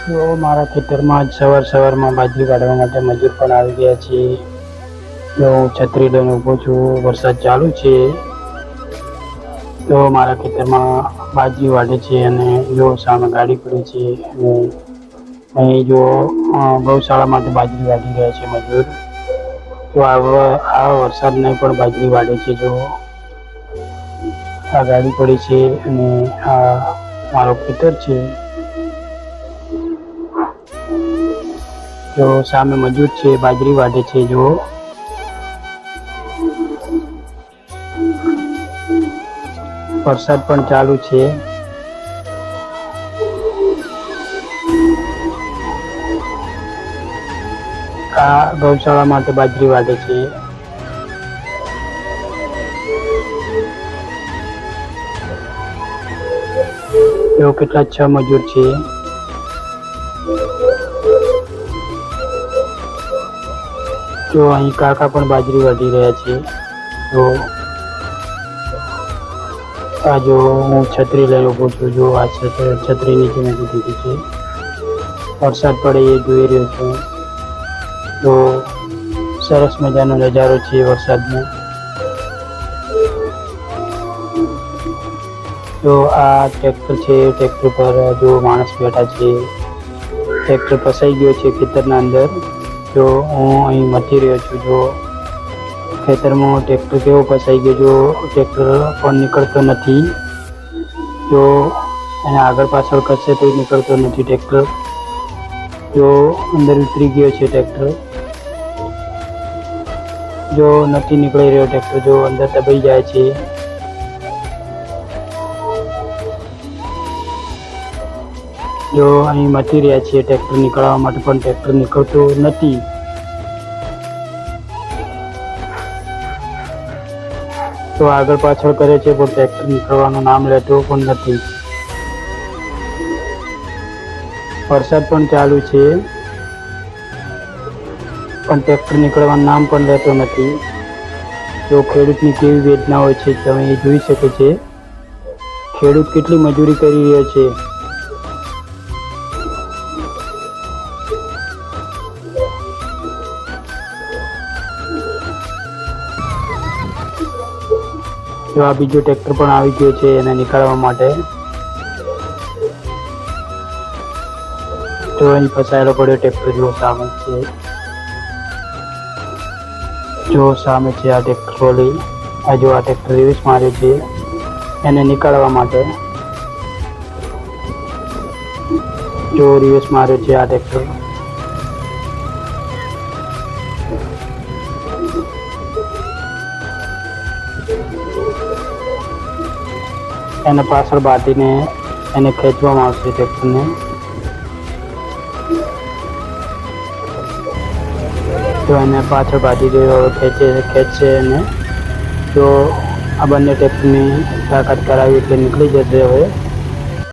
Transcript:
તો મારા ખેતરમાં જ સવારમાં બાજરી કાઢવા માટે મજૂર પણ આવી ગયા છે. તો હું છત્રી લઈને ઊભો છું, વરસાદ ચાલુ છે. તો મારા ખેતરમાં બાજરી વાઢે છે અને જો સામે ગાડી પડી છે અને અહીં જો ગૌશાળા માટે બાજરી વાઢી રહ્યા છે મજૂર. તો આ વરસાદને પણ બાજરી વાઢે છે. જો આ ગાડી પડી છે અને આ મારો ખેતર છે. જો સામે મજૂર છે, બાજરી વાઢે છે. જો વરસાદ પણ ચાલુ છે. આ ગૌશાળા માટે બાજરી વાઢે છે. એવો કેટલા 6 મજૂર છે. જો અહીં કાકા પણ બાજરી વાઢી રહ્યા છે. તો આ જો હું છત્રી લઈ ઊભો છું. જો આ છત્રી નીચે મૂકી દીધી છે. વરસાદ પડે એ જોઈ રહ્યો છું. તો સરસ મજાનો નજારો છે વરસાદનો. જો આ ટ્રેક્ટર છે, ટ્રેક્ટર પર જો માણસ બેઠા છે. ટ્રેક્ટર ફસાઈ ગયો છે ખેતરના અંદર. જો હું અહીં મથી રહ્યો છું. જો ખેતરમાં ટ્રેક્ટર કેવો ફસાઈ ગયો. જો ટ્રેક્ટર પણ નીકળતો નથી. જો એને આગળ પાછળ કરશે તો નીકળતો નથી ટ્રેક્ટર. જો અંદર ઉતરી ગયો છે ટ્રેક્ટર. જો નથી નીકળી રહ્યો ટ્રેક્ટર. જો અંદર દબાઈ જાય છે. જો અહીં મથી રહ્યા છીએ ટ્રેક્ટર નીકળવા માટે, પણ ટ્રેક્ટર નીકળતું નથી. તો આગળ પાછળ કરે છે પણ ટ્રેક્ટર નીકળવાનું નામ લેતો પણ નથી. વરસાદ પણ ચાલુ છે પણ ટ્રેક્ટર નીકળવાનું નામ પણ લેતો નથી. જો ખેડૂતની કેવી વેદના હોય છે તમે એ જોઈ શકે છે. ખેડૂત કેટલી મજૂરી કરી રહ્યો છે. જો આ બીજો ટ્રેક્ટર પણ આવી ગયો છે એને નીકાળવા માટે. જો અહીં ફસાયેલો પડ્યો ટ્રેક્ટર. જો સામે છે. જો સામે છે આ ટ્રેક્ટર ટ્રોલી. આ જો આ ટ્રેક્ટર રિવર્સ માર્યો છે એને નીકાળવા માટે. જો રિવર્સ માર્યો છે આ ટ્રેક્ટર. એને પાછળ બાંધીને એને ખેંચવામાં આવશે ટ્રેક્ટરને. તો એને પાછળ બાંધી દેવો, ખેંચશે એને. જો આ બંને ટ્રેક્ટરની તાકાત કરાવી એટલે નીકળી જશે હવે.